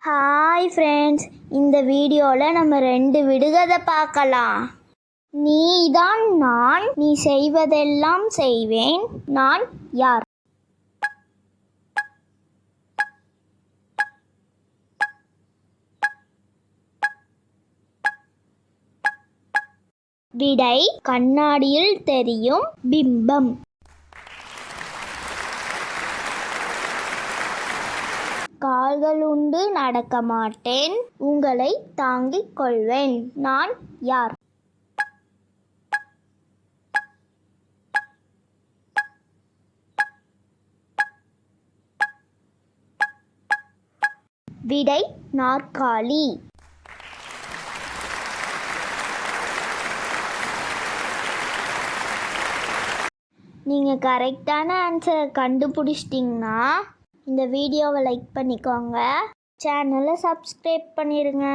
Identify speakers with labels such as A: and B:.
A: Hi friends, இந்த வீடியோவில் நம்ம 2 விடுகதை பார்க்கலாம். நீதான் நான், நீ செய்வதெல்லாம் செய்வேன், நான் யார்? விடை: கண்ணாடியில் தெரியும் பிம்பம். கால்கள் உண்டு, நடக்க மாட்டேன், உங்களை தாங்கிக் கொள்வேன், நான் யார்? விடை: நாற்காலி. நீங்கள் கரெக்டான ஆன்சரை கண்டுபிடிச்சிட்டிங்கன்னா இந்த வீடியோவை லைக் பண்ணிக்கோங்க, சேனலை சப்ஸ்கிரைப் பண்ணிடுங்க.